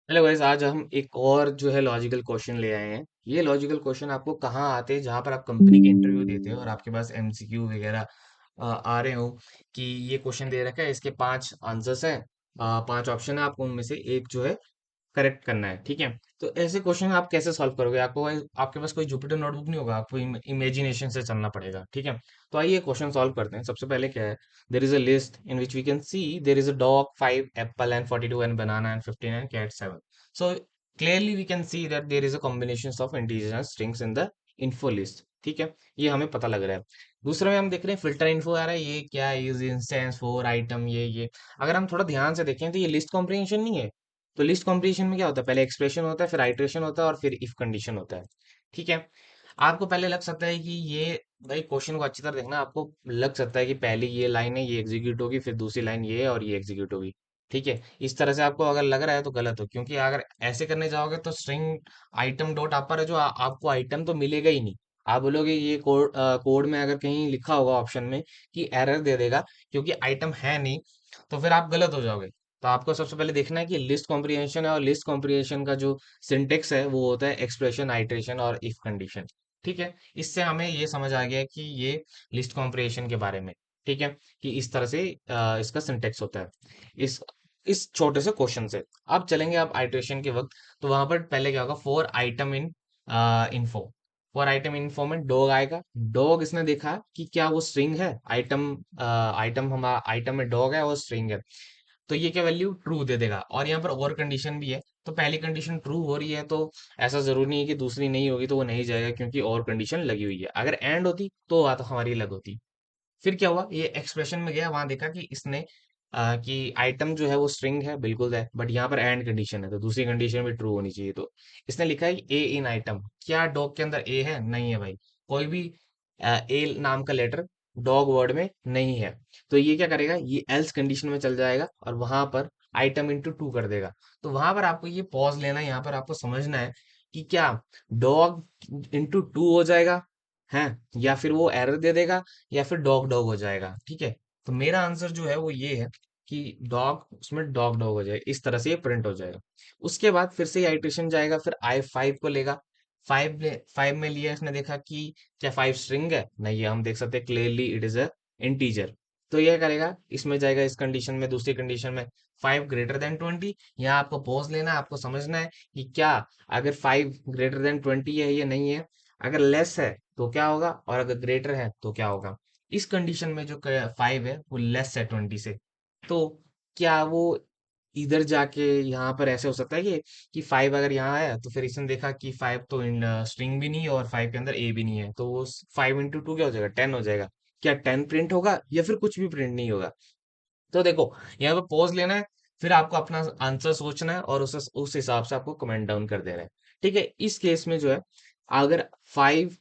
Hello guys, आज हम एक और जो है लॉजिकल क्वेश्चन ले आए हैं। ये लॉजिकल क्वेश्चन आपको कहाँ आते हैं? जहां पर आप कंपनी के इंटरव्यू देते हो और आपके पास एमसीक्यू वगैरह आ रहे हो कि ये क्वेश्चन दे रखा है, इसके पांच आंसर्स हैं, पांच ऑप्शन है, आपको उनमें से एक जो है करेक्ट करना है। ठीक है, तो ऐसे क्वेश्चन आप कैसे सॉल्व करोगे? आपके पास कोई जुपिटर नोटबुक नहीं होगा, आपको इमेजिनेशन से चलना पड़ेगा। ठीक है, तो आइए क्वेश्चन सॉल्व करते हैं। सबसे पहले क्या है? There is a list in which we can see there is a dog, 5 apple and 42 and banana and 15 and cat 7। So clearly we can see that there is a combination of integers and strings in the info list. ठीक है, ये हमें पता लग रहा है। दूसरे में हम देख रहे हैं फिल्टर इन्फो आ रहा है, ये क्या है? इज इंस्टेंस फोर आइटम, ये अगर हम थोड़ा ध्यान से देखें तो ये लिस्ट कॉम्प्रिहेंशन नहीं है। तो लिस्ट कॉम्प्रिहेंशन में क्या होता है? पहले एक्सप्रेशन होता है, फिर आइटरेशन होता है और फिर इफ कंडीशन होता है। ठीक है, आपको पहले लग सकता है कि ये, भाई क्वेश्चन को अच्छी तरह देखना, आपको लग सकता है कि पहली ये लाइन है, ये एग्जीक्यूट होगी, फिर दूसरी लाइन ये है और ये एग्जीक्यूट होगी। ठीक है, इस तरह से आपको अगर लग रहा है तो गलत हो, क्योंकि अगर ऐसे करने जाओगे तो स्ट्रिंग आइटम डॉट अपर है, जो आपको आइटम तो मिलेगा ही नहीं। आप बोलोगे ये कोड में अगर कहीं लिखा होगा ऑप्शन में कि एरर दे देगा क्योंकि आइटम है नहीं, तो फिर आप गलत हो जाओगे। तो आपको सबसे पहले देखना है कि लिस्ट कॉम्प्रिहेंशन है, और लिस्ट कॉम्प्रिहेंशन का जो सिंटेक्स है वो होता है एक्सप्रेशन, आइटरेशन और इफ कंडीशन। ठीक है, इससे हमें ये समझ आ गया कि ये लिस्ट कॉम्प्रिहेंशन के बारे में। ठीक है, कि इस तरह से इसका सिंटेक्स होता है इस इस छोटे से क्वेश्चन से। अब चलेंगे आप आइटरेशन के वक्त, तो वहां पर पहले क्या होगा? Four item in info, for item info में डॉग आएगा। डॉग इसने देखा कि क्या वो स्ट्रिंग है, आइटम आइटम हमारा आइटम में डॉग है और स्ट्रिंग है, तो ये क्या वैल्यू ट्रू दे देगा। और यहाँ पर और कंडीशन भी है, तो पहली कंडीशन ट्रू हो रही है तो ऐसा जरूरी नहीं है कि दूसरी नहीं होगी तो वो नहीं जाएगा, क्योंकि और कंडीशन लगी हुई है। अगर एंड होती तो बात हमारी अलग होती। फिर क्या हुआ? ये एक्सप्रेशन में गया, वहां देखा कि इसने कि आइटम जो है वो स्ट्रिंग है, बिल्कुल है, बट यहाँ पर एंड कंडीशन है तो दूसरी कंडीशन भी ट्रू होनी चाहिए। तो इसने लिखा है ए इन आइटम। क्या डॉग के अंदर ए है? नहीं है भाई, कोई भी ए नाम का लेटर डॉग वर्ड में नहीं है। तो ये क्या करेगा? ये एल्स कंडीशन में चल जाएगा और वहां पर आइटम इंटू टू कर देगा। तो वहां पर आपको ये पॉज लेना है, यहाँ पर आपको समझना है कि क्या डॉग इंटू टू हो जाएगा है, या फिर वो एरर दे देगा, या फिर डॉग डॉग हो जाएगा। ठीक है, तो मेरा आंसर जो है वो ये है कि डॉग, उसमें डॉग डॉग हो जाएगा, इस तरह से ये प्रिंट हो जाएगा। उसके बाद फिर से आइट्रेशन जाएगा, फिर आई फाइव को लेगा। फाइव में लिया, इसने देखा कि क्या फाइव स्ट्रिंग है? नहीं है, हम देख सकते हैं clearly it is a integer. तो यह करेगा, इसमें जाएगा इस कंडीशन में, दूसरी कंडीशन में फाइव ग्रेटर देन 20। यहाँ आपको पॉज लेना है, आपको समझना है कि क्या अगर फाइव ग्रेटर देन 20 है या नहीं है, अगर लेस है तो क्या होगा और अगर ग्रेटर है तो क्या होगा। इस कंडीशन में जो फाइव है वो लेस है 20 से, तो क्या वो इधर जाके यहाँ पर ऐसे हो सकता है कि फाइव अगर यहाँ है तो फिर इसने देखा कि फाइव तो इन स्ट्रिंग भी नहीं है और फाइव के अंदर ए भी नहीं है, तो वो फाइव इंटू टू क्या हो जाएगा? 10 हो जाएगा। क्या 10 प्रिंट होगा या फिर कुछ भी प्रिंट नहीं होगा? तो देखो, यहाँ पे पॉज लेना है, फिर आपको अपना आंसर सोचना है और उस हिसाब से आपको कमेंट डाउन कर देना है। ठीक है, इस केस में जो है, अगर फाइव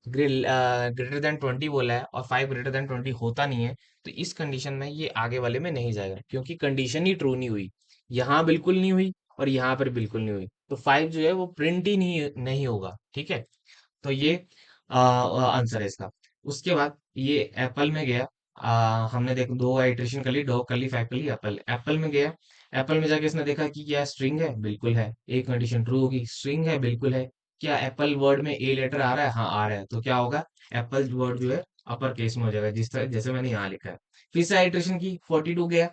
ग्रेटर देन 20 बोला है और फाइव ग्रेटर देन 20 होता नहीं है, तो इस कंडीशन में ये आगे वाले में नहीं जाएगा, क्योंकि कंडीशन ही ट्रू नहीं हुई। यहाँ बिल्कुल नहीं हुई और यहाँ पर बिल्कुल नहीं हुई, तो फाइव जो है वो प्रिंट ही नहीं नहीं होगा। ठीक है, तो ये आंसर है इसका। उसके बाद ये एप्पल में गया, हमने देखो दो आइट्रेशन कर ली, डॉग कर ली, फाइव कर ली, एप्पल एप्पल में गया। एप्पल में जाके इसने देखा कि क्या स्ट्रिंग है? बिल्कुल है। एक कंडीशन ट्रू होगी, स्ट्रिंग है, बिल्कुल है। क्या एप्पल वर्ड में ए लेटर आ रहा है? हाँ आ रहा है, तो क्या होगा? एप्पल वर्ड जो है अपर केस में हो जाएगा, जिस तरह जैसे मैंने यहाँ लिखा है। फिर से आइट्रेशन की, 42 गया।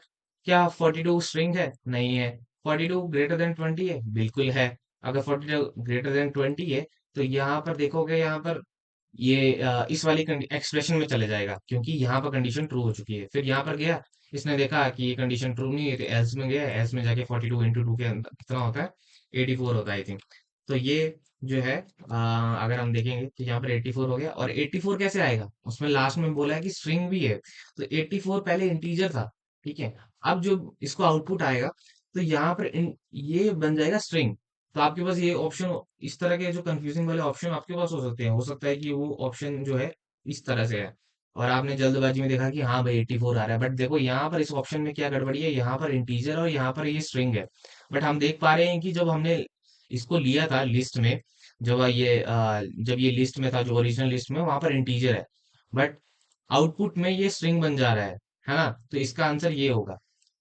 क्या 42 स्ट्रिंग है? नहीं है। 42 ग्रेटर देन 20 है? बिल्कुल है। अगर 42 ग्रेटर देन 20 है तो यहाँ पर देखोगे, यहाँ पर ये इस वाली एक्सप्रेशन में चले जाएगा, क्योंकि यहाँ पर कंडीशन ट्रू हो चुकी है। फिर यहाँ पर गया, इसने देखा कि ये कंडीशन ट्रू नहीं है, तो एल्स में गया, एल्स में जाके 42 इंटू टू के अंदर कितना होता है? 84 होता है आई थिंक। तो ये जो है, अगर हम देखेंगे तो यहाँ पर 84 हो गया। और 84 कैसे आएगा? उसमें लास्ट में बोला है कि स्ट्रिंग भी है, तो 84 पहले इंटीजर था। ठीक है, अब जो इसको आउटपुट आएगा, तो यहाँ पर ये बन जाएगा स्ट्रिंग। तो आपके पास ये ऑप्शन, इस तरह के जो कंफ्यूजिंग वाले ऑप्शन आपके पास हो सकते हैं, हो सकता है कि वो ऑप्शन जो है इस तरह से है और आपने जल्दबाजी में देखा कि हाँ भाई 84 आ रहा है, बट देखो यहाँ पर इस ऑप्शन में क्या गड़बड़ी है, यहाँ पर इंटीजर और यहाँ पर ये स्ट्रिंग है। बट हम देख पा रहे हैं कि जब हमने इसको लिया था लिस्ट में, जब ये लिस्ट में था, जो ओरिजिनल लिस्ट में, वहां पर इंटीजर है, बट आउटपुट में ये स्ट्रिंग बन जा रहा है ना? तो इसका आंसर ये होगा।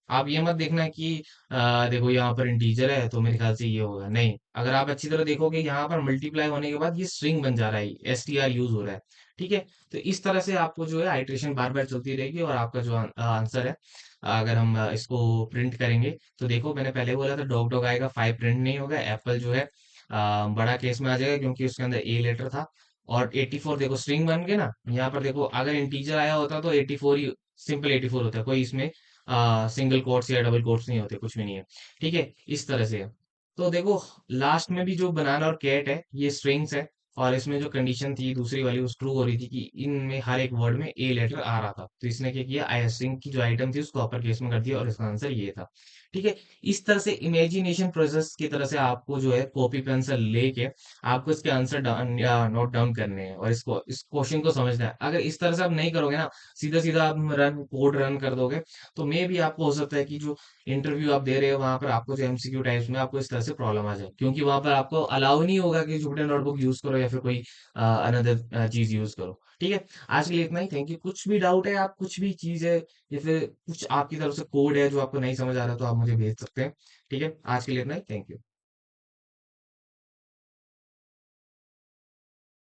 आप ये मत देखना कि देखो यहाँ पर इंटीजर है तो मेरे ख्याल से ये होगा, नहीं। अगर आप अच्छी तरह देखोगे यहाँ पर मल्टीप्लाई होने के बाद ये स्ट्रिंग बन जा रहा है, एसटीआर यूज हो रहा है। ठीक है। तो इस तरह से आपको जो है आइट्रेशन बार बार चलती रहेगी, और आपका जो आंसर है, अगर हम इसको प्रिंट करेंगे, तो देखो मैंने पहले बोला था डॉग डॉग आएगा, 5 प्रिंट नहीं होगा। एप्पल जो है बड़ा केस में आ जाएगा, क्योंकि उसके अंदर ए लेटर था। और 84 देखो स्ट्रिंग बन के ना, यहाँ पर देखो अगर इंटीजर आया होता तो 84 ही, सिंपल 84 होता है, कोई इसमें सिंगल कोट्स या डबल कोट्स नहीं होते, कुछ भी नहीं है। ठीक है। इस तरह से है। तो देखो लास्ट में भी जो बनाना और कैट है ये स्ट्रिंग्स है, और इसमें जो कंडीशन थी दूसरी वाली वो ट्रू हो रही थी कि इनमें हर एक वर्ड में ए लेटर आ रहा था, तो इसने क्या किया, आई स्ट्रिंग की जो आइटम थी उसको अपर केस में कर दिया, और इसका आंसर ये था। ठीक है। इस तरह से इमेजिनेशन प्रोसेस की तरह से आपको जो है कॉपी पेंसिल लेके आपको इसके आंसर नोट डाउन करने हैं, और इसको इस क्वेश्चन को समझना है। अगर इस तरह से आप नहीं करोगे ना, सीधा सीधा आप रन कोड रन कर दोगे, तो मे भी आपको हो सकता है कि जो इंटरव्यू आप दे रहे हो वहां पर आपको जो एमसीक्यू टाइप्स में आपको इस तरह से प्रॉब्लम आ जाए, क्योंकि वहां पर आपको अलाउ नहीं होगा कि जुपिटर नोटबुक यूज करो या फिर कोई अनदर चीज यूज करो। ठीक है। आज के लिए इतना ही। Thank you. कुछ भी डाउट है, आप कुछ भी चीज है या फिर कुछ आपकी तरफ से कोड है जो आपको नहीं समझ आ रहा, तो आप मुझे भेज सकते हैं। ठीक है। आज के लिए इतना ही। Thank you.